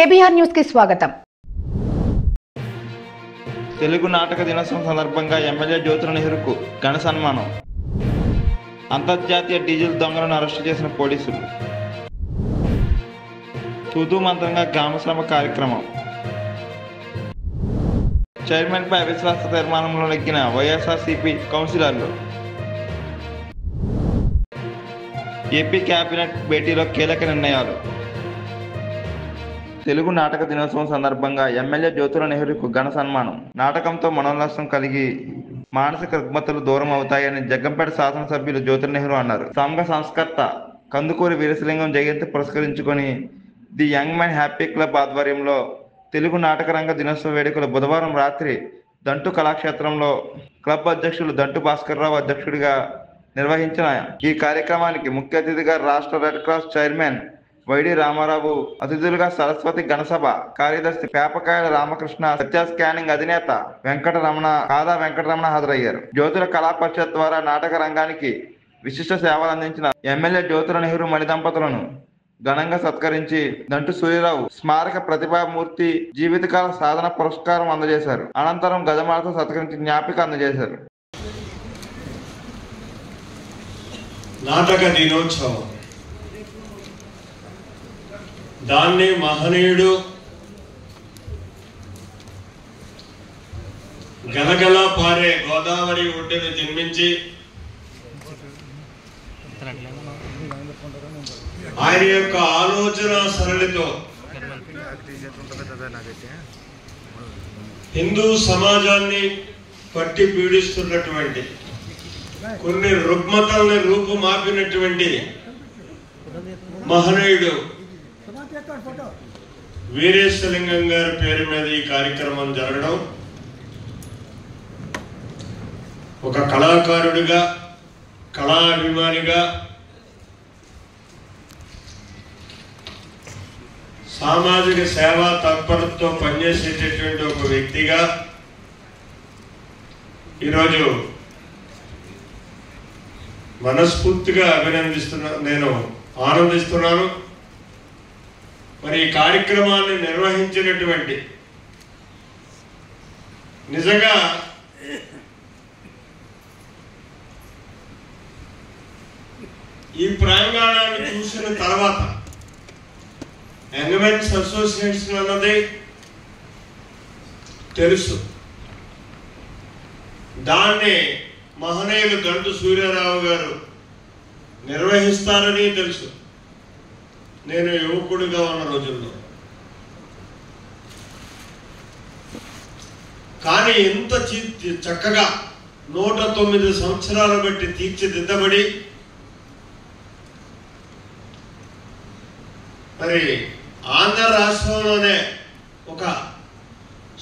KBR news కి స్వాగతం. తెలుగు నాటక దినోత్సవం సందర్భంగా ఎమ్మెల్యే జ్యోతుల నెహ్రూకు ఘన సన్మానం. అంతర్జాతీయ డీజిల్ దొంగలను అరెస్టు చేసిన పోలీసులు. తూతూ మంత్రంగా గ్రామశ్రమ కార్యక్రమం. చైర్మన్పై అవిశ్వాస తీర్మానంలో నెగ్గిన వైఎస్ఆర్సీపీ కౌన్సిలర్లు. ఏపీ కేబినెట్ భేటీలో కీలక నిర్ణయాలు. తెలుగు నాటక దినోత్సవం సందర్భంగా ఎమ్మెల్యే జ్యోతుల నెహ్రూకు ఘన సన్మానం. నాటకంతో మనోల్లాసం కలిగి మానసిక రుగ్మతలు దూరం అవుతాయని జగ్గంపేట శాసనసభ్యులు జ్యోతుల నెహ్రూ అన్నారు. సంఘ సంస్కర్త కందుకూరి వీరేశలింగం జయంతి పురస్కరించుకొని the young man happy club ఆధ్వర్యంలో తెలుగు నాటక రంగ దినోత్సవ వేడుకలు బుధవారం రాత్రి దంటు కళాక్షేత్రంలో క్లబ్ అధ్యక్షులు దంటు భాస్కర్రావు అధ్యక్షుడిగా నిర్వహించిన ఈ కార్యక్రమానికి ముఖ్య అతిథిగా రాష్ట్ర red cross chairman YD Ramarao, అతిథులుగా సరస్వతి గణసభ కార్యదర్శి పేపకాయల రామకృష్ణ, సత్య స్కానింగ్ అధినేత కాదా వెంకటరమణ హాజరయ్యారు. జ్యోతుల కళా పరిషత్ ద్వారా నాటక రంగానికి విశిష్ట సేవలు అందించిన ఎమ్మెల్యే జ్యోతుల నెహ్రూ మణి దంపతులను ఘనంగా సత్కరించి దంటు సూర్యరావు స్మారక ప్రతిభామూర్తి జీవితకాల సాధన పురస్కారం అందజేశారు. అనంతరం గజమాలతో సత్కరించి జ్ఞాపిక అందజేశారు. నాటక దినోత్సవం దాన్ని మహనీయుడు గలగల పారే గోదావరి ఒడ్డుని జన్మించి ఆయన యొక్క ఆలోచన సరళితో హిందూ సమాజాన్ని పట్టి పీడిస్తున్నటువంటి కొన్ని రుగ్మతల్ని రూపుమాపినటువంటి మహనీయుడు వీరేశలింగం గారి పేరు మీద ఈ కార్యక్రమం జరగడం ఒక కళాకారుడిగా, కళా అభిమానిగా, సామాజిక సేవా తత్పరతతో పనిచేసేటటువంటి ఒక వ్యక్తిగా ఈరోజు మనస్ఫూర్తిగా నేను ఆనందిస్తున్నాను. మరి ఈ కార్యక్రమాన్ని నిర్వహించినటువంటి నిజంగా ఈ ప్రాంగణాన్ని చూసిన తర్వాత యంగ్ మెన్స్ అసోసియేషన్ అన్నది తెలుసు, దాన్ని మహనీయులు దంటు సూర్యారావు గారు నిర్వహిస్తారని తెలుసు. నేను యువకుడిగా ఉన్న రోజుల్లో కానీ ఇంత చక్కగా 109 సంవత్సరాలు బట్టి తీర్చిదిద్దబడి మరి ఆంధ్ర రాష్ట్రంలోనే ఒక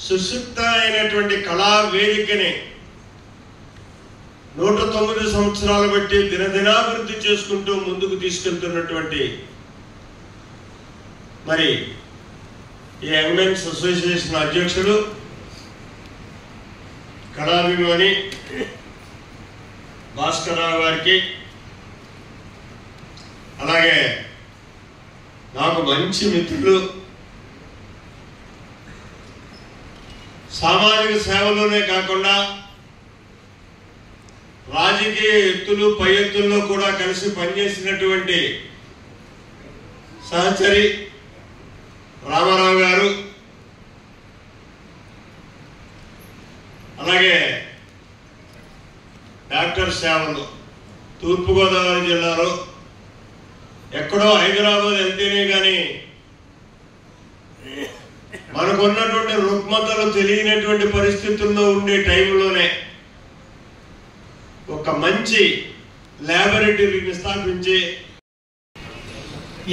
సుశిక్త అయినటువంటి కళా వేదికని 109 సంవత్సరాలు బట్టి దినదినాభివృద్ధి చేసుకుంటూ ముందుకు తీసుకెళ్తున్నటువంటి మరి ఈ యంగ్ మెన్స్ అసోసియేషన్ అధ్యక్షుడు, కళాభిమాని భాస్కర్రావు గారికి, అలాగే నాకు మంచి మిత్రులు, సామాజిక సేవలోనే కాకుండా రాజకీయ ఎత్తులు పై ఎత్తుల్లో కూడా కలిసి పనిచేసినటువంటి సహచరి రామారావు గారు, అలాగే డాక్టర్ సేవలు తూర్పుగోదావరి జిల్లాలో ఎక్కడో హైదరాబాద్ వెళ్తేనే కానీ మనకున్నటువంటి రుగ్మతలు తెలియనటువంటి పరిస్థితుల్లో ఉండే టైంలోనే ఒక మంచి ల్యాబొరేటరీని స్థాపించి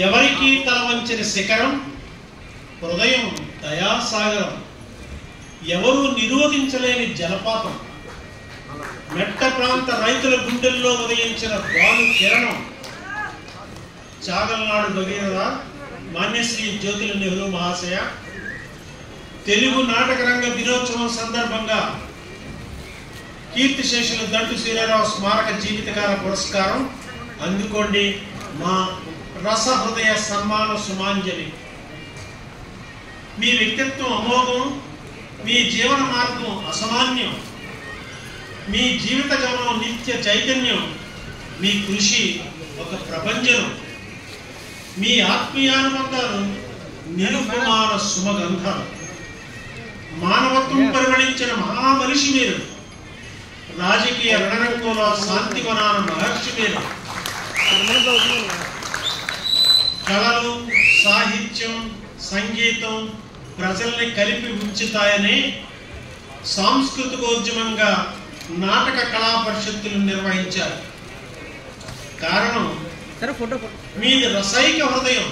ఎవరికి తల వంచిన శిఖరం, హృదయం దయాసాగరం, ఎవరు నిరోధించలేని జలపాతం, మెట్ట ప్రాంత రైతుల గుండెల్లో ఉదయించిన బాలు కిరణం, చాగల్నాడు భగీరథ మాన్యశ్రీ జ్యోతుల నెహ్రూ మహాశయ తెలుగు నాటక రంగ దినోత్సవం సందర్భంగా కీర్తిశేషులు దంటు సూర్యారావు స్మారక జీవితకాల పురస్కారం అందుకోండి మా రసహృదయ సన్మాన సుమాంజలి. మీ వ్యక్తిత్వం అమోఘం, మీ జీవన మార్గం అసామాన్యం, మీ జీవిత గమనం నిత్య చైతన్యం, మీ కృషి ఒక ప్రపంచం, మీ ఆత్మీయానుబంధాలు నిరుపమాన సుమగంధాలు, మానవత్వం పరిమళించిన మహామనిషి మీరు, రాజకీయ రణరంగంలో శాంతివనాన మహర్షి మీరు. కళలు, సాహిత్యం, సంగీతం ప్రజల్ని కలిపి ఉంచుతాయని సాంస్కృతికోద్యమంగా నాటక కళా పరిషత్తులు నిర్వహించారు. కారణం మీది రసైక హృదయం,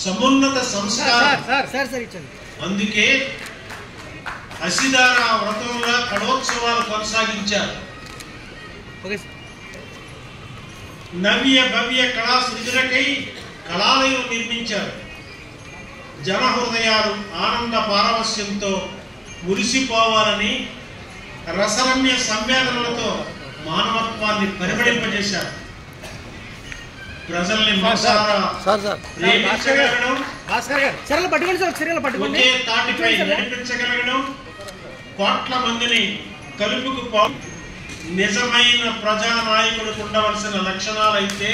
సమున్నత సంస్కారం. అందుకే అసిదార వ్రతంగా కళోత్సవాలు కొనసాగించారు. నవ్య భవ్య కళా సృజనకై కళాలయం నిర్మించారు. జనహృదయాలు ఆనంద పారవస్యంతో మురిసిపోవాలని రసరమ్య సంవేదనలతో మానవత్వాన్ని పరిమళింపజేశారు. ప్రజల్ని మనసారా ప్రేమించగలగడం, ఒకే తాటిపై నడిపించగలగడం, కోట్ల మందిని కలుపుకు నిజమైన ప్రజానాయకుడికి ఉండవలసిన లక్షణాలైతే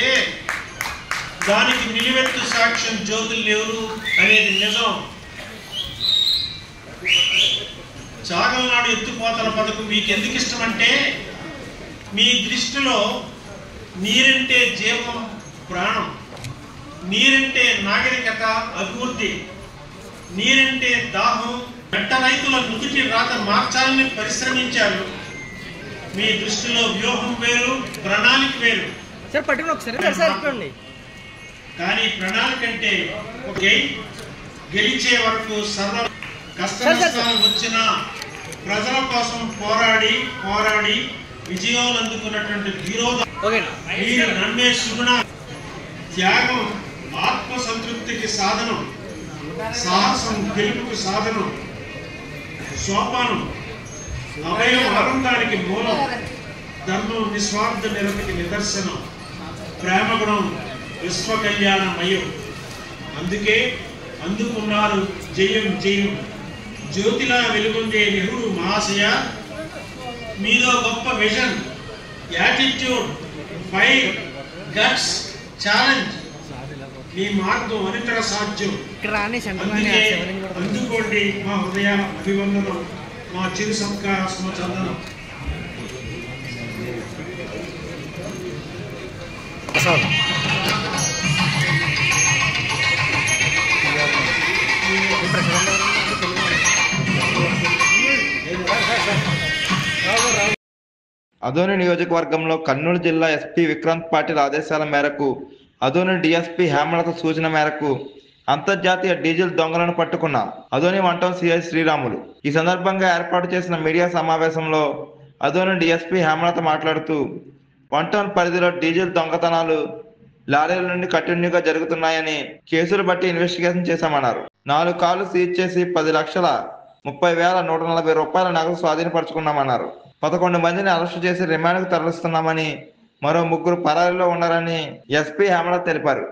దానికి నిలువెత్తు సాక్ష్యం జ్యోతులు లేవు అనేది నిజం. చాగల్నాడు ఎత్తుపోతల పథకం మీకు ఎందుకు ఇష్టం అంటే, మీ దృష్టిలో నీరంటే జీవం, ప్రాణం, నీరంటే నాగరికత, అభివృద్ధి, నీరంటే దాహం. మెట్ట రైతుల నుదుటి రాత మార్చాలని పరిశ్రమించారు. మీ దృష్టిలో వ్యూహం వేరు, ప్రణాళిక వేరు. కానీ ప్రణాళిక అంటే గెలిచే వరకు సర్వ కష్ట నష్టాలు వచ్చినా ప్రజల కోసం పోరాడి పోరాడి విజయాలు అందుకున్నటువంటి ధీరోధ మీరు నమ్మే సుగుణ, త్యాగం ఆత్మ సంతృప్తికి సాధనం, సాహసం గెలుపుకు సాధనం, సోపానం అభయం ఆనందానికి మూలం, ధర్మం నిస్వార్థ నిరతికి నిదర్శనం, ప్రేమగుణం విశ్వ కళ్యాణమయం. అందుకే అందుకున్నారు జయం జయం. జ్యోతిలా వెలుగొందే నెహ్రూ మహాశయ, మీలో గొప్ప vision, attitude, fire, guts, challenge. మీ మార్గం అనితర సాధ్యం. అందుకే అందుకోండి మా హృదయ అభివందనం, మా చిరు సత్కార స్మచందనం. అదోని నియోజకవర్గంలో కర్నూలు జిల్లా ఎస్పీ విక్రాంత్ పాటిల్ ఆదేశాల మేరకు అదోని డిఎస్పీ హేమలత సూచన మేరకు అంతర్జాతీయ డీజిల్ దొంగలను పట్టుకున్న అదోని 1 టౌన్ సిఐ శ్రీరాములు. ఈ సందర్భంగా ఏర్పాటు చేసిన మీడియా సమావేశంలో అదోని డిఎస్పీ హేమలత మాట్లాడుతూ 1 టౌన్ పరిధిలో డీజిల్ దొంగతనాలు లారీల నుండి కంటిన్యూగా జరుగుతున్నాయని, కేసులు బట్టి ఇన్వెస్టిగేషన్ చేశామన్నారు. 4 కార్లు సీజ్ చేసి 10,30,140 రూపాయల నగదు స్వాధీనపరుచుకున్నామన్నారు. 11 మందిని అరెస్టు చేసి రిమాండ్కు తరలిస్తున్నామని, మరో 3 పరారీలో ఉన్నారని ఎస్పీ హేమలత తెలిపారు.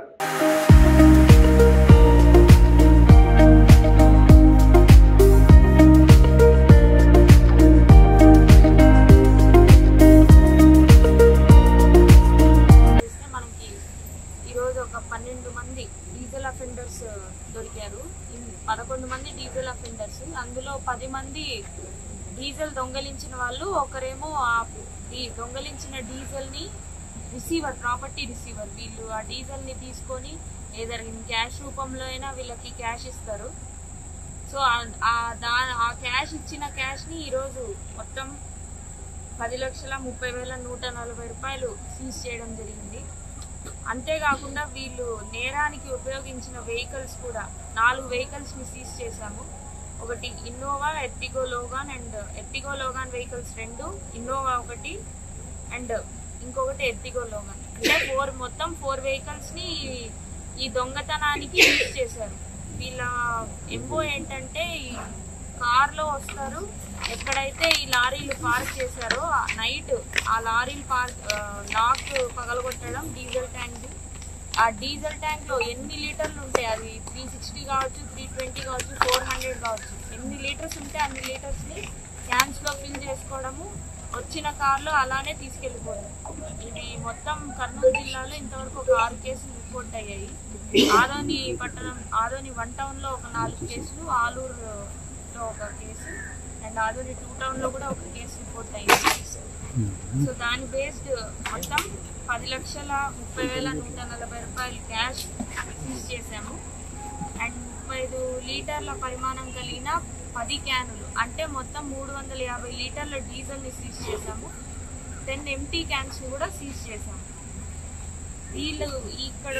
ఈరోజు ఒక 12 మంది డీజిల్ అఫెండర్స్ దొరికారు. 11 మంది డీజిల్ అఫెండర్స్, అందులో 10 మంది డీజిల్ దొంగలించిన వాళ్ళు. ఒకరేమో ఈ దొంగలించిన డీజిల్ ని రిసీవర్, ప్రాపర్టీ రిసీవర్. వీళ్ళు ఆ డీజిల్ ని తీసుకొని ఏదైనా క్యాష్ రూపంలో అయినా వీళ్ళకి క్యాష్ ఇస్తారు. సో ఆ క్యాష్ ఇచ్చిన క్యాష్ ని ఈరోజు మొత్తం 10,30,140 రూపాయలు సీజ్ చేయడం జరిగింది. అంతేకాకుండా వీళ్ళు నేరానికి ఉపయోగించిన వెహికల్స్ కూడా 4 వెహికల్స్ ని సీజ్ చేశాము. ఒకటి Innova, Ertiga Logan and Ertiga Logan vehicles 2, Innova 1 and ఇంకొకటి ఎర్టిగో లోగాన్. అంటే మొత్తం 4 వెహికల్స్ ని ఈ దొంగతనానికి యూజ్ చేశారు. వీళ్ళ ఎంఓ ఏంటంటే ఈ కార్లో వస్తారు, ఎక్కడైతే ఈ లారీలు పార్క్ చేశారో నైట్ ఆ లారీలు లాక్ పగలగొట్టడం, డీజిల్ ట్యాంక్ ఆ డీజిల్ ట్యాంక్లో ఎన్ని లీటర్లు ఉంటాయి, అది 360 కావచ్చు, 320 కావచ్చు, 400 కావచ్చు, ఎన్ని లీటర్స్ ఉంటే అన్ని లీటర్స్ని క్యాన్స్లో ఫిల్ చేసుకోవడము, వచ్చిన కార్లో అలానే తీసుకెళ్ళిపోవడం. ఇది మొత్తం కర్నూలు జిల్లాలో ఇంతవరకు ఒక 6 కేసులు రిపోర్ట్ అయ్యాయి. ఆదోని పట్టణం, ఆదోని 1 టౌన్లో ఒక 4 కేసులు, ఆలూరులో ఒక కేసు అండ్ ఆదోని 2 టౌన్లో కూడా ఒక కేసు రిపోర్ట్ అయ్యింది. సో దాని బేస్డ్ మొత్తం 10,30,140 రూపాయలు క్యాష్ సీజ్ చేశాము అండ్ 35 లీటర్ల పరిమాణం కలిగిన 10 క్యానులు అంటే మొత్తం 350 లీటర్ల డీజిల్ని సీజ్ చేశాము. 10 ఎంటీ క్యాన్స్ని కూడా సీజ్ చేశాము. వీళ్ళు ఇక్కడ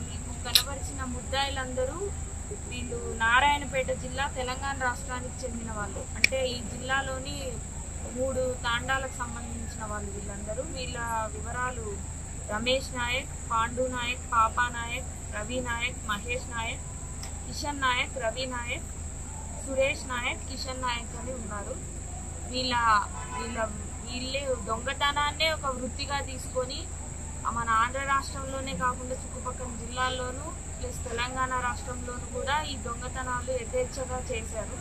మీకు కనబరిచిన ముద్దాయిలందరూ వీళ్ళు నారాయణపేట జిల్లా, తెలంగాణ రాష్ట్రానికి చెందిన వాళ్ళు. అంటే ఈ జిల్లాలోని 3 తాండాలకు సంబంధించిన వాళ్ళు వీళ్ళందరూ. వీళ్ళ వివరాలు రమేష్ నాయక్, పాండు నాయక్, పాపా నాయక్, రవి నాయక్, మహేష్ నాయక్, కిషన్ నాయక్, రవి నాయక్, సురేష్ నాయక్, కిషన్ నాయక్ అని ఉన్నారు. వీళ్ళే దొంగతనాన్నే ఒక వృత్తిగా తీసుకొని మన ఆంధ్ర రాష్ట్రంలోనే కాకుండా చుట్టుపక్కల జిల్లాల్లోనూ ప్లస్ తెలంగాణ రాష్ట్రంలోనూ కూడా ఈ దొంగతనాలు యథేచ్ఛగా చేశారు.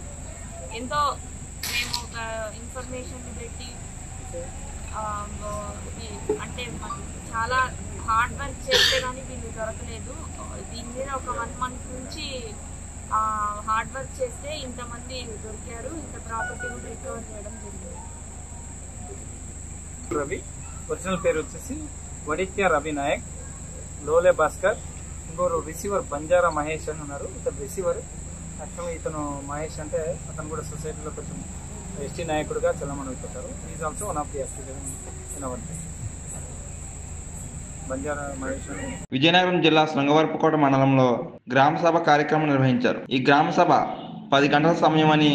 ఎంతో మేము ఒక ఇన్ఫర్మేషన్ పెట్టి అంటే చాలా హార్డ్ వర్క్ చేస్తే కానీ వీళ్ళు దొరకలేదు. దీని మీద ఒక 1 month నుంచి హార్డ్ వర్క్ చేస్తే ఇంతమంది దొరికారు. ఇంత ప్రాపర్టీ కూడా రికవర్ చేయడం జరిగింది. రవి ఒరిజినల్ పేరు వచ్చేసి వడిక్య రవి నాయక్, లోలే భాస్కర్, ఇంకోరు రిసీవర్ బంజారా మహేష్ అని ఉన్నారు. ఇతను రిసీవర్. యాక్చువల్గా ఇతను మహేష్ అంటే అతను కూడా సొసైటీలో కొంచెం ఎస్టీ నాయకుడిగా చల్లమనుకుంటారు. Is also one of the ST Banjara Mahesh. Vizianagaram జిల్లా శృంగవరపుకోట మండలంలో గ్రామ సభ కార్యక్రమం నిర్వహించారు. ఈ గ్రామ సభ 10 గంటల సమయం అని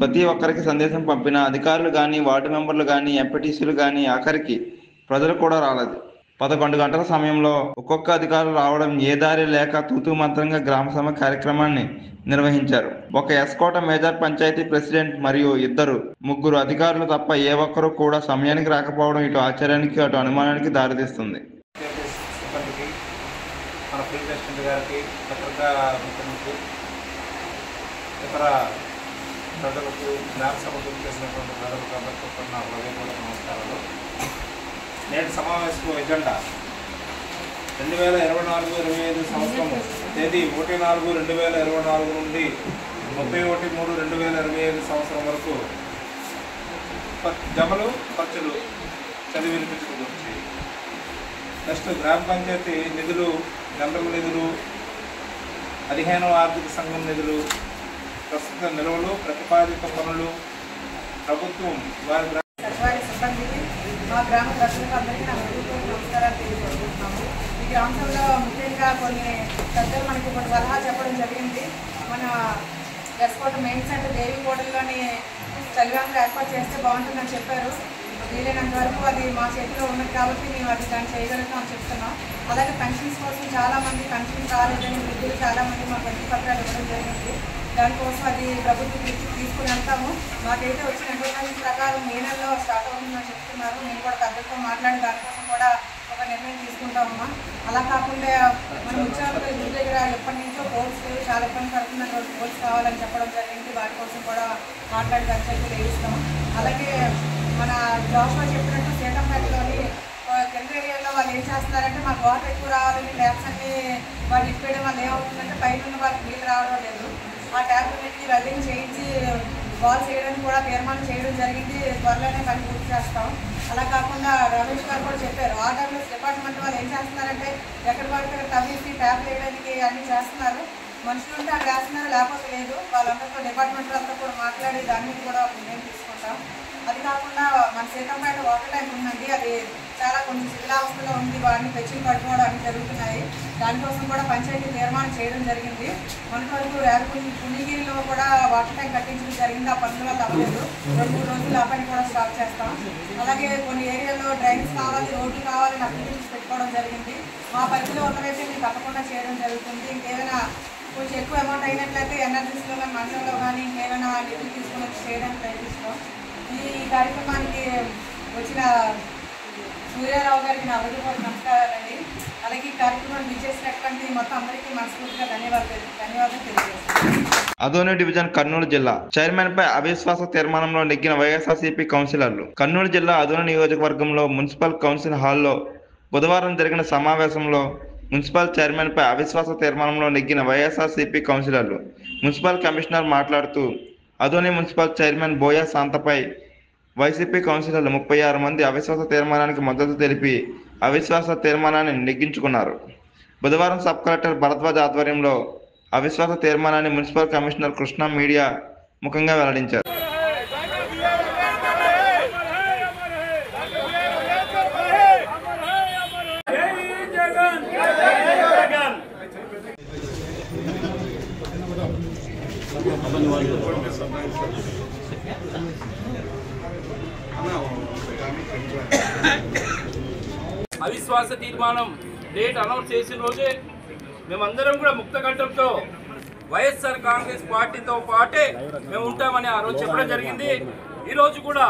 ప్రతి ఒక్కరికి సందేశం పంపిన అధికారులు కానీ, వార్డు మెంబర్లు కానీ, ఎంపీటీసీలు కానీ, ఆఖరికి ప్రజలు కూడా రాలేదు. 11 గంటల సమయంలో ఒక్కొక్క అధికారులు రావడం ఏ దారి లేక తూతూ మంత్రంగా గ్రామ సభ కార్యక్రమాన్ని నిర్వహించారు. ఒక ఎస్కోట మేజర్ పంచాయతీ ప్రెసిడెంట్ మరియు 2-3 అధికారులు తప్ప ఏ ఒక్కరూ కూడా సమయానికి రాకపోవడం ఇటు ఆశ్చర్యానికి అటు అనుమానానికి దారితీస్తుంది. సిబ్బందికి, మన ఫీల్డ్ అసిస్టెంట్ గారికి, పత్రికా మిత్రులకు, ఇతర ప్రజలకు, గ్రామ సభకు చేసినటువంటి ప్రజలకు అందరికీ నా హృదయపూర్వక నమస్కారాలు. నేటి సమావేశం ఎజెండా 2024-25 సంవత్సరం తేదీ 1/4/2024 నుండి 31/3/2025 సంవత్సరం వరకు జమలు ఖర్చులు చదివి వినిపించడం గురించి. నెక్స్ట్ గ్రామ పంచాయతీ నిధులు, జనరల్ నిధులు, 15వ ఆర్థిక సంఘం నిధులు, ప్రస్తుత నిల్వలు, ప్రతిపాదిత పనులు, ప్రభుత్వం వారి సర్వారి సిబ్బందికి, మా గ్రామ ప్రజలకు అందరికీ నా హృదయపూర్వక నమస్కారాలు తెలియజేస్తున్నాము. ఈ గ్రామంలో ముఖ్యంగా కొన్ని పెద్దలు మనకి కొన్ని సలహా చెప్పడం జరిగింది. మన ఎస్కోట మెయిన్ సెంటర్ దేవికోటల్లోని చలివేంద్రం ఏర్పాటు చేస్తే బాగుంటుందని చెప్పారు. వీలైనంత వరకు అది మా చేతిలో ఉన్నది కాబట్టి మేము అది దాన్ని చేయగలుగుతామని చెప్తున్నాం. అలాగే పెన్షన్స్ కోసం చాలామంది పెన్షన్ రాలేదని వృద్ధులు చాలామంది మా పెన్షన్ పత్రాలు ఇవ్వడం జరిగింది. దానికోసం అది ప్రభుత్వం తీసుకుని వెళ్తాము. మాకైతే వచ్చిన ఇన్ఫర్మేషన్ ప్రకారం మే నెలలో స్టార్ట్ అవుతుందని చెప్తున్నారు. మేము కూడా పెద్దలతో మాట్లాడి దానికోసం కూడా ఒక నిర్ణయం తీసుకుంటామమ్మా. అలా కాకుండా మన ఉద్యోగుల ఇంటి దగ్గర ఎప్పటి నుంచో కోర్స్ చాలా ఇబ్బంది పడుతుందని కోర్స్ కావాలని చెప్పడం జరిగింది. వాటి కోసం కూడా మాట్లాడి దాని వేయిస్తాం. అలాగే మన జాబ్లో చెప్పినట్టు సీతంపేటలోని కింద ఏరియాలో వాళ్ళు ఏం చేస్తున్నారంటే మాకు వాటర్ ఎక్కువ రావాలని ట్యాప్స్ అన్ని వాళ్ళు ఇప్పేయడం వల్ల ఏమవుతుందంటే పైన ఉన్న వాళ్ళకి నీళ్ళు రావడం లేదు. ఆ ట్యాప్లన్నింటినీ వెల్డింగ్ చేయించి బాల్ చేయడానికి కూడా తీర్మానం చేయడం జరిగింది. త్వరలోనే పని పూర్తి చేస్తాం. అలా కాకుండా రమేష్ గారు కూడా చెప్పారు, ఆర్డబ్ల్యూఎస్ డిపార్ట్మెంట్ వాళ్ళు ఏం చేస్తున్నారంటే ఎక్కడి వరకు అక్కడ తవ్వేసి ట్యాప్ వేయడానికి అన్నీ చేస్తున్నారు. మనుషులు ఉంటే అక్కడ వేస్తున్నారు, లేకపోతే లేదు. వాళ్ళందరితో డిపార్ట్మెంట్ వాళ్ళతో కూడా మాట్లాడి దాని మీద కూడా ఒక నిర్ణయం తీసుకుంటాం. అది కాకుండా మన సీతంపేట వాటర్ ట్యాంక్ ఉందండి, అది చాలా కొంచెం శిథిలావస్థలో ఉంది. వాటిని పెంచి పట్టుకోవడం అన్నీ జరుగుతున్నాయి. దానికోసం కూడా పంచాయతీ తీర్మానం చేయడం జరిగింది. మనకు వరకు పుణ్యగిరిలో కూడా వాటర్ ట్యాంక్ కట్టించడం జరిగింది. ఆ పనుల వల్ల అవ్వలేదు. 2-3 రోజులు ఆ పని కూడా స్టాప్ చేస్తాం. అలాగే కొన్ని ఏరియాలో డ్రైన్స్ కావాలి, రోడ్లు కావాలి, అప్లికేషన్స్ పెట్టుకోవడం జరిగింది. మా పరిధిలో ఉన్నదైతే మీకు తప్పకుండా చేయడం జరుగుతుంది. ఇంకేమైనా కొంచెం ఎక్కువ అమౌంట్ అయినట్లయితే ఎన్ఆర్జీసీలో కానీ మండలంలో కానీ ఇంకేమైనా నిధులు తీసుకుని వచ్చి చేయడానికి ప్రయత్నిస్తాం. ఈ కార్యక్రమానికి వచ్చిన సూర్యారావు గారికి నా హృదయపూర్వక నమస్కారాలండి. అలాగే ఈ కార్యక్రమాన్ని విచ్చేసినటువంటి మొత్తం అందరికీ మనస్ఫూర్తిగా ధన్యవాదాలు తెలియజేస్తున్నాను. అదోని డివిజన్ కర్నూలు జిల్లా చైర్మన్ పై అవిశ్వాస తీర్మానంలో నెగ్గిన వైఎస్ఆర్సీపీ కౌన్సిలర్లు. కర్నూలు జిల్లా అదోని నియోజకవర్గంలో మున్సిపల్ కౌన్సిల్ హాల్లో బుధవారం జరిగిన సమావేశంలో మున్సిపల్ చైర్మన్ పై అవిశ్వాస తీర్మానంలో నెగ్గిన వైఎస్ఆర్సీపీ కౌన్సిలర్లు. మున్సిపల్ కమిషనర్ మాట్లాడుతూ అదోని మున్సిపల్ చైర్మన్ బోయా శాంతపై వైసీపీ కౌన్సిలర్లు 36 మంది అవిశ్వాస తీర్మానానికి మద్దతు తెలిపి అవిశ్వాస తీర్మానాన్ని నెగ్గించుకున్నారు. బుధవారం సబ్ కలెక్టర్ భరద్వాజ్ ఆధ్వర్యంలో అవిశ్వాస తీర్మానాన్ని మున్సిపల్ కమిషనర్ కృష్ణ మీడియా ముఖంగా వెల్లడించారు. అవిశ్వాస తీర్మానం డేట్ అనౌన్స్ చేసిన రోజే మేమందరం కూడా ముక్త కంఠంతో వైఎస్ఆర్ కాంగ్రెస్ పార్టీతో పాటే మేము ఉంటామని ఆ రోజు చెప్పడం జరిగింది. ఈరోజు కూడా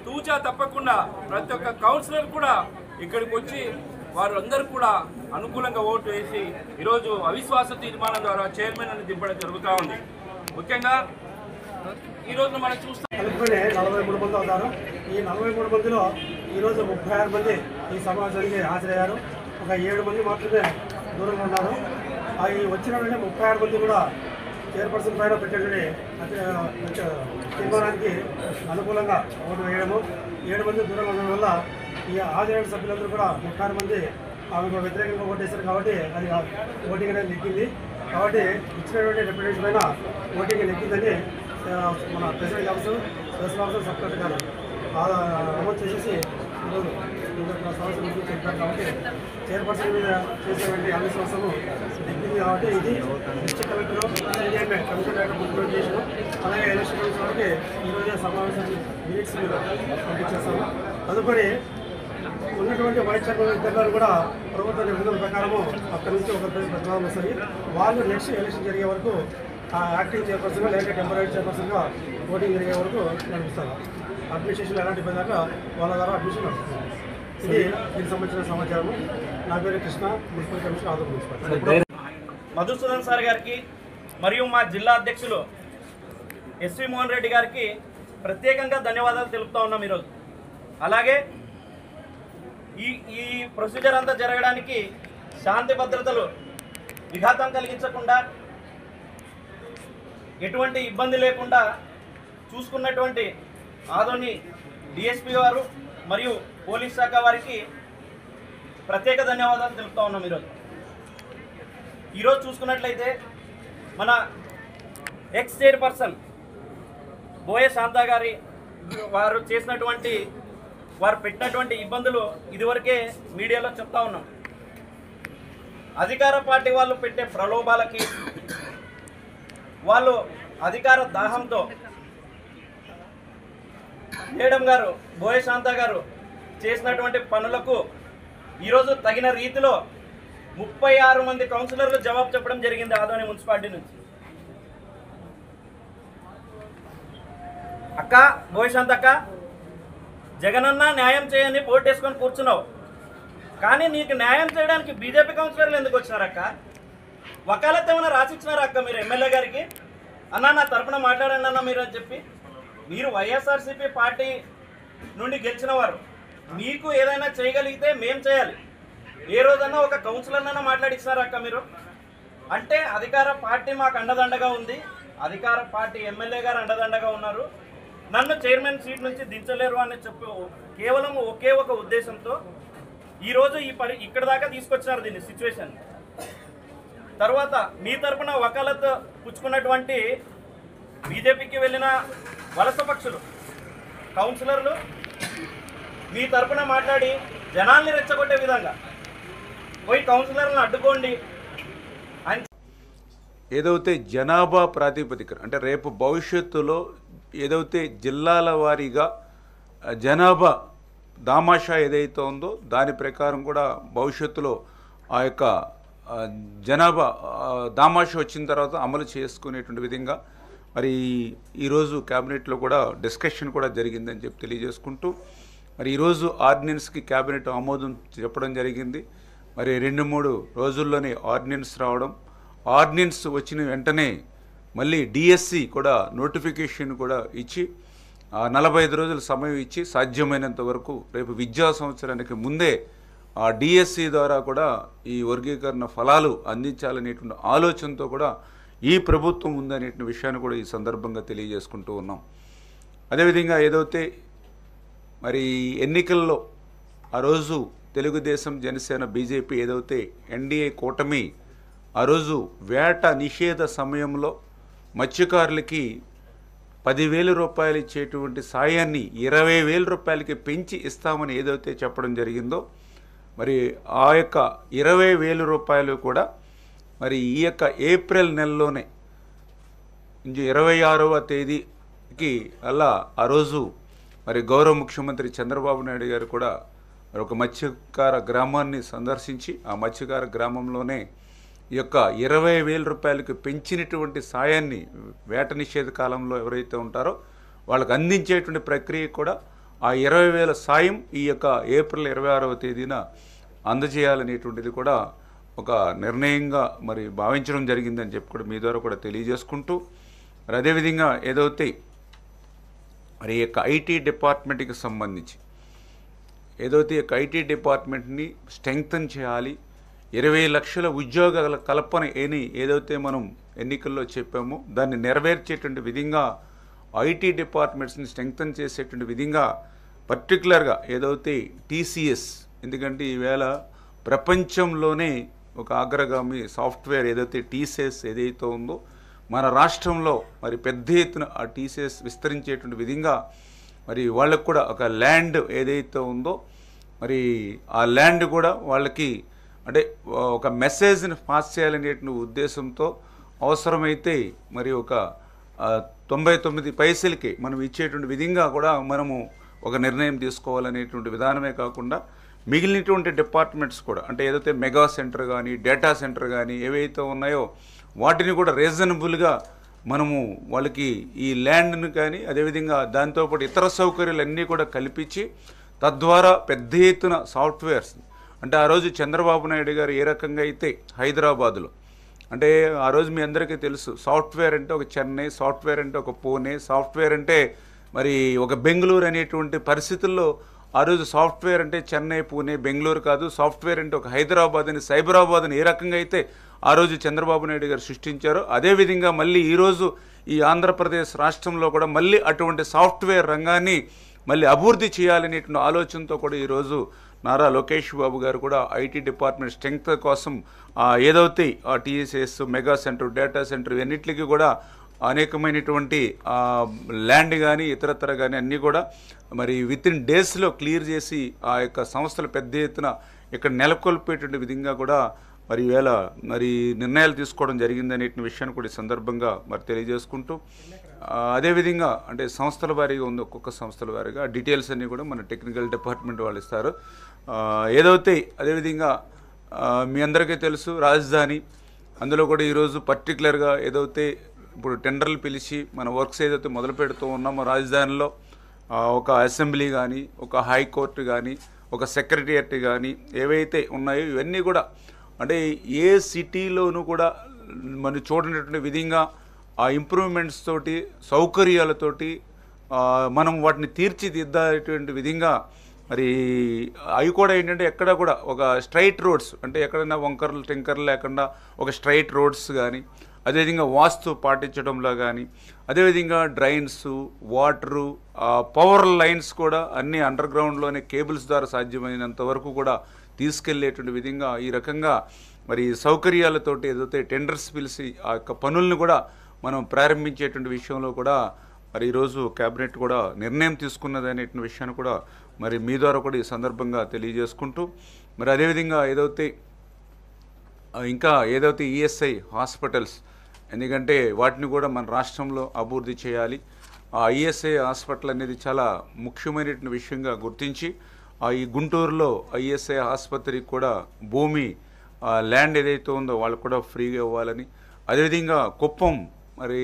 తూచా తప్పకుండా ప్రతి ఒక్క కౌన్సిలర్ కూడా ఇక్కడికి వచ్చి వారు అందరూ కూడా అనుకూలంగా ఓటు వేసి ఈరోజు అవిశ్వాస తీర్మానం ద్వారా చైర్మన్ అని దింపడం జరుగుతూ ఉంది. ముఖ్యంగా ఈరోజు మనం చూస్తాం 43 మంది అవుతారు. ఈ 43 మందిలో ఈరోజు 36 మంది ఈ సమావేశానికి హాజరయ్యారు. ఒక 7 మంది మాత్రమే దూరంగా ఉన్నారు. ఈ వచ్చినటువంటి 36 మంది కూడా చైర్పర్సన్ పైన పెట్టేటువంటి తీర్మానానికి అనుకూలంగా ఓటు వేయడము, 7 మంది దూరంగా ఉండడం వల్ల ఈ హాజరైన సభ్యులందరూ కూడా 36 మంది ఆమెకు వ్యతిరేకంగా ఓటేశారు కాబట్టి అది ఓటింగ్ అనేది నెగ్గింది. కాబట్టి ఇచ్చినటువంటి రిప్రజెంటేషన్ పైన ఓటింగ్ నెగ్గిందని మన president officer special officer sub collector గారు నమోదు చేసేసి ఈరోజు సమస్య చెప్పారు. కాబట్టి చైర్పర్సన్ మీద చేసేటువంటి అవిశ్వాసము నెగ్గింది. కాబట్టి ఇది డిస్ట్రిక్ట్ కలెక్టర్ కమిషనర్ ముఖ్యమంత్రి చేసిన అలాగే ఎలక్షన్ కమిషన్ వరకు ఈరోజే సమావేశాన్ని మినిట్స్ మీద పంపించేస్తాము. తదుపరి ఉన్నటువంటి వైస్ చైర్మన్ ఇద్దరు కూడా ప్రభుత్వ నిబంధనల ప్రకారము అక్కడి నుంచి ఒక ప్రతిపాదన వస్తుంది. వాళ్ళు నెక్స్ట్ ఎలక్షన్ జరిగే వరకు యాక్టింగ్ చైర్పర్సన్గా లేక టెంపరీ చైర్పర్సన్గా ఓటింగ్ జరిగే వరకు నడుపుస్తారు. అడ్మినిస్ట్రేషన్ ఎలాంటి ఇబ్బంది దాకా వాళ్ళ ద్వారా అడ్మిషన్ నడుస్తుంది. ఇది దీనికి సంబంధించిన సమాచారము. నా పేరు Krishna, municipal commissioner Aduru municipal. Madhusudan sir గారికి మరియు మా జిల్లా అధ్యక్షులు ఎస్వి మోహన్ రెడ్డి గారికి ప్రత్యేకంగా ధన్యవాదాలు తెలుపుతా ఉన్నాం ఈరోజు. అలాగే ఈ ప్రొసీజర్ అంతా జరగడానికి శాంతి భద్రతలు విఘాతం కలిగించకుండా ఎటువంటి ఇబ్బంది లేకుండా చూసుకున్నటువంటి ఆదోని డిఎస్పీ గారు మరియు పోలీస్ శాఖ వారికి ప్రత్యేక ధన్యవాదాలు తెలుపుతా ఉన్నాం. ఈరోజు చూసుకున్నట్లయితే మన ఎక్స్ చైర్పర్సన్ బోయే శాంతా గారి వారు చేసినటువంటి వారు పెట్టినటువంటి ఇబ్బందులు ఇదివరకే మీడియాలో చెప్తా ఉన్నాం. అధికార పార్టీ వాళ్ళు పెట్టే ప్రలోభాలకి వాళ్ళు అధికార దాహంతో మేడం గారు బోయే శాంతా గారు చేసినటువంటి పనులకు ఈరోజు తగిన రీతిలో 36 మంది కౌన్సిలర్లు జవాబు చెప్పడం జరిగింది ఆదోని మున్సిపాలిటీ నుంచి. అక్క బోయే శాంత అక్క, జగనన్న న్యాయం చేయని ఓటేసుకొని కూర్చున్నావు, కానీ నీకు న్యాయం చేయడానికి బీజేపీ కౌన్సిలర్లు ఎందుకు వచ్చినారక్క? వకాలత్ ఏమైనా రాసిచ్చినారా అక్క మీరు ఎమ్మెల్యే గారికి? అన్న నా తరపున మాట్లాడండి అన్న మీరు అని చెప్పి. మీరు వైఎస్ఆర్సీపీ పార్టీ నుండి గెలిచిన వారు, మీకు ఏదైనా చేయగలిగితే మేం చేయాలి. ఏ రోజన్నా ఒక కౌన్సిలర్నైనా మాట్లాడిస్తారా అక్క మీరు? అంటే అధికార పార్టీ మాకు అండదండగా ఉంది, అధికార పార్టీ ఎమ్మెల్యే గారు అండదండగా ఉన్నారు, నన్ను చైర్మన్ సీట్ నుంచి దించలేరు అని చెప్పి కేవలం ఒకే ఒక ఉద్దేశంతో ఈరోజు ఇక్కడ దాకా తీసుకొచ్చినారు దీన్ని సిచ్యువేషన్. తర్వాత మీ తరపున వకాలత్ పుచ్చుకున్నటువంటి బీజేపీకి వెళ్ళిన వలస పక్షులు కౌన్సిలర్లు మీ తరపున మాట్లాడి జనాల్ని రెచ్చగొట్టే విధంగా పోయి కౌన్సిలర్లను అడ్డుకోండి అని ఏదైతే జనాభా ప్రాతిపదికన అంటే రేపు భవిష్యత్తులో ఏదైతే జిల్లాల వారీగా జనాభా దామాషా ఏదైతే ఉందో దాని ప్రకారం కూడా భవిష్యత్తులో ఆ యొక్క జనాభా దామాషా వచ్చిన తర్వాత అమలు చేసుకునేటువంటి విధంగా మరి ఈరోజు క్యాబినెట్లో కూడా డిస్కషన్ కూడా జరిగిందని చెప్పి తెలియజేసుకుంటూ మరి ఈరోజు ఆర్డినెన్స్కి క్యాబినెట్ ఆమోదం చెప్పడం జరిగింది. మరి 2-3 రోజుల్లోనే ఆర్డినెన్స్ రావడం, ఆర్డినెన్స్ వచ్చిన వెంటనే మళ్ళీ డిఎస్సి కూడా నోటిఫికేషన్ కూడా ఇచ్చి 45 రోజుల సమయం ఇచ్చి సాధ్యమైనంత వరకు రేపు విద్యా సంవత్సరానికి ముందే ఆ డిఎస్సి ద్వారా కూడా ఈ వర్గీకరణ ఫలాలు అందించాలనేటువంటి ఆలోచనతో కూడా ఈ ప్రభుత్వం ఉందనే విషయాన్ని కూడా ఈ సందర్భంగా తెలియజేసుకుంటూ ఉన్నాం. అదేవిధంగా ఏదైతే మరి ఎన్నికల్లో ఆ రోజు తెలుగుదేశం, జనసేన, బీజేపీ ఏదైతే ఎన్డీఏ కూటమి ఆ రోజు వేట నిషేధ సమయంలో మత్స్యకారులకి 10,000 రూపాయలు ఇచ్చేటువంటి సాయాన్ని 20,000 రూపాయలకి పెంచి ఇస్తామని ఏదైతే చెప్పడం జరిగిందో, మరి ఆ యొక్క 20,000 రూపాయలు కూడా మరి ఈ యొక్క ఏప్రిల్ నెలలోనే 26వ తేదీకి అలా ఆ రోజు మరి గౌరవ ముఖ్యమంత్రి చంద్రబాబు నాయుడు గారు కూడా మరి ఒక మత్స్యకార గ్రామాన్ని సందర్శించి ఆ మత్స్యకార గ్రామంలోనే ఈ యొక్క 20,000 రూపాయలకు పెంచినటువంటి సాయాన్ని వేట నిషేధ కాలంలో ఎవరైతే ఉంటారో వాళ్ళకి అందించేటువంటి ప్రక్రియ కూడా ఆ 20,000 సాయం ఈ యొక్క ఏప్రిల్ 26వ తేదీన అందజేయాలనేటువంటిది కూడా ఒక నిర్ణయంగా మరి భావించడం జరిగిందని చెప్పి కూడా మీ ద్వారా కూడా తెలియజేసుకుంటూ, మరి అదేవిధంగా ఏదైతే మరి ఈ యొక్క ఐటీ డిపార్ట్మెంట్కి సంబంధించి ఏదైతే ఈ యొక్క ఐటీ డిపార్ట్మెంట్ని స్ట్రెంగ్తన్ చేయాలి, 20 లక్షల ఉద్యోగాల కల్పన ఏదైతే మనం ఎన్నికల్లో చెప్పామో దాన్ని నెరవేర్చేటువంటి విధంగా ఐటీ డిపార్ట్మెంట్స్ని స్ట్రెంగ్తన్ చేసేటువంటి విధంగా పర్టికులర్గా ఏదైతే టీసీఎస్, ఎందుకంటే ఈవేళ ప్రపంచంలోనే ఒక అగ్రగామి సాఫ్ట్వేర్ ఏదైతే టీసీఎస్ ఏదైతే ఉందో మన రాష్ట్రంలో మరి పెద్ద ఎత్తున ఆ టీసీఎస్ విస్తరించేటువంటి విధంగా మరి వాళ్ళకు కూడా ఒక ల్యాండ్ ఏదైతే ఉందో మరి ఆ ల్యాండ్ కూడా వాళ్ళకి అంటే ఒక మెసేజ్ని పాస్ చేయాలనేటువంటి ఉద్దేశంతో అవసరమైతే మరి ఒక 99 పైసలకి మనం ఇచ్చేటువంటి విధంగా కూడా మనము ఒక నిర్ణయం తీసుకోవాలనేటువంటి విధానమే కాకుండా మిగిలినటువంటి డిపార్ట్మెంట్స్ కూడా అంటే ఏదైతే మెగా సెంటర్ కానీ డేటా సెంటర్ కానీ ఏవైతే ఉన్నాయో వాటిని కూడా రీజనబుల్గా మనము వాళ్ళకి ఈ ల్యాండ్ను కానీ అదేవిధంగా దాంతోపాటు ఇతర సౌకర్యాలన్నీ కూడా కల్పించి తద్వారా పెద్ద ఎత్తున సాఫ్ట్వేర్స్ అంటే ఆ రోజు చంద్రబాబు నాయుడు గారు ఏ రకంగా అయితే హైదరాబాదులో అంటే ఆ రోజు మీ అందరికీ తెలుసు సాఫ్ట్వేర్ అంటే ఒక చెన్నై, సాఫ్ట్వేర్ అంటే ఒక పూణే, సాఫ్ట్వేర్ అంటే మరి ఒక బెంగళూరు అనేటువంటి పరిస్థితుల్లో ఆ రోజు సాఫ్ట్వేర్ అంటే చెన్నై, పూణే, బెంగళూరు కాదు, సాఫ్ట్వేర్ అంటే ఒక హైదరాబాద్ అని, సైబరాబాద్ అని ఏ రకంగా అయితే ఆ రోజు చంద్రబాబు నాయుడు గారు సృష్టించారో అదేవిధంగా మళ్ళీ ఈరోజు ఈ ఆంధ్రప్రదేశ్ రాష్ట్రంలో కూడా మళ్ళీ అటువంటి సాఫ్ట్వేర్ రంగాన్ని మళ్ళీ అభివృద్ధి చేయాలనేటువంటి ఆలోచనతో కూడా ఈరోజు నారా లోకేష్ బాబు గారు కూడా ఐటీ డిపార్ట్మెంట్ స్ట్రెంగ్త్ కోసం ఏదైతే ఆ TSS, mega centre, data centre ఇవన్నిటికీ కూడా అనేకమైనటువంటి ల్యాండ్ కానీ ఇతరత్ర కానీ అన్నీ కూడా మరి వితిన్ డేస్లో క్లియర్ చేసి ఆ యొక్క సంస్థలు పెద్ద ఎత్తున ఇక్కడ నెలకొల్పేటువంటి విధంగా కూడా మరి ఈవేళ మరి నిర్ణయాలు తీసుకోవడం జరిగిందనే విషయాన్ని కూడా ఈ సందర్భంగా మరి తెలియజేసుకుంటూ అదేవిధంగా అంటే సంస్థల వారీగా ఉంది, ఒక్కొక్క సంస్థల వారీగా డీటెయిల్స్ అన్నీ కూడా మన టెక్నికల్ డిపార్ట్మెంట్ వాళ్ళు ఇస్తారు. ఏదైతే అదేవిధంగా మీ అందరికీ తెలుసు రాజధాని, అందులో కూడా ఈరోజు పర్టికులర్గా ఏదైతే ఇప్పుడు టెండర్లు పిలిచి మన వర్క్స్ ఏదైతే మొదలు పెడుతూ ఉన్నామో రాజధానిలో ఒక అసెంబ్లీ కానీ, ఒక హైకోర్టు కానీ, ఒక సెక్రటరియట్ కానీ ఏవైతే ఉన్నాయో ఇవన్నీ కూడా అంటే ఏ సిటీలోనూ కూడా మనం చూడనటువంటి విధంగా ఆ ఇంప్రూవ్మెంట్స్ తోటి సౌకర్యాలతోటి మనం వాటిని తీర్చిదిద్దేటువంటి విధంగా మరి అవి కూడా ఏంటంటే ఎక్కడ కూడా ఒక స్ట్రైట్ రోడ్స్ అంటే ఎక్కడైనా వంకర్లు టింకర్లు లేకుండా ఒక స్ట్రైట్ రోడ్స్ కానీ, అదేవిధంగా వాస్తు పాటించడంలో కానీ, అదేవిధంగా డ్రైన్స్, వాటరు, పవర్ లైన్స్ కూడా అన్నీ అండర్ గ్రౌండ్లోనే కేబుల్స్ ద్వారా సాధ్యమైనంత వరకు కూడా తీసుకెళ్లేటువంటి విధంగా ఈ రకంగా మరి సౌకర్యాలతోటి ఏదైతే టెండర్స్ పిలిచి ఆ యొక్క పనులను కూడా మనం ప్రారంభించేటువంటి విషయంలో కూడా మరి ఈరోజు కేబినెట్ కూడా నిర్ణయం తీసుకున్నది అనే విషయాన్ని కూడా మరి మీ ద్వారా కూడా ఈ సందర్భంగా తెలియజేసుకుంటూ మరి అదేవిధంగా ఇంకా ఏదైతే ఈఎస్ఐ హాస్పిటల్స్ ఎందుకంటే వాటిని కూడా మన రాష్ట్రంలో అభివృద్ధి చేయాలి. ఆ ఈఎస్ఐ హాస్పిటల్ అనేది చాలా ముఖ్యమైనటువంటి విషయంగా గుర్తించి ఈ గుంటూరులో ఈఎస్ఐ ఆసుపత్రికి కూడా భూమి ల్యాండ్ ఏదైతే ఉందో వాళ్ళకు కూడా ఫ్రీగా ఇవ్వాలని, అదేవిధంగా కుప్పం మరి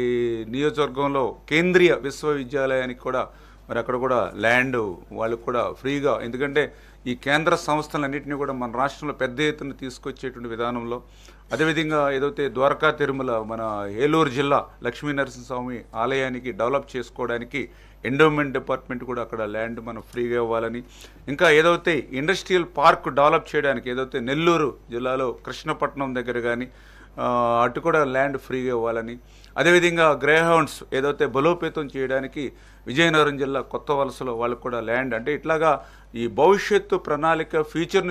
నియోజకవర్గంలో కేంద్రీయ విశ్వవిద్యాలయానికి కూడా మరి అక్కడ కూడా ల్యాండ్ వాళ్ళకు కూడా ఫ్రీగా, ఎందుకంటే ఈ కేంద్ర సంస్థలన్నింటినీ కూడా మన రాష్ట్రంలో పెద్ద ఎత్తున తీసుకొచ్చేటువంటి విధానంలో, అదేవిధంగా ఏదైతే ద్వారకా తిరుమల మన ఏలూరు జిల్లా లక్ష్మీ నరసింహస్వామి ఆలయానికి డెవలప్ చేసుకోవడానికి ఎండోమెంట్ డిపార్ట్మెంట్ కూడా అక్కడ ల్యాండ్ మనం ఫ్రీగా ఇవ్వాలని, ఇంకా ఏదైతే ఇండస్ట్రియల్ పార్క్ డెవలప్ చేయడానికి ఏదైతే నెల్లూరు జిల్లాలో కృష్ణపట్నం దగ్గర కానీ అటు కూడా ల్యాండ్ ఫ్రీగా ఇవ్వాలని, అదేవిధంగా గ్రే హౌండ్స్ ఏదైతే బలోపేతం చేయడానికి విజయనగరం జిల్లా కొత్త వలసలో వాళ్ళకు కూడా ల్యాండ్, అంటే ఇట్లాగా ఈ భవిష్యత్తు ప్రణాళిక ఫ్యూచర్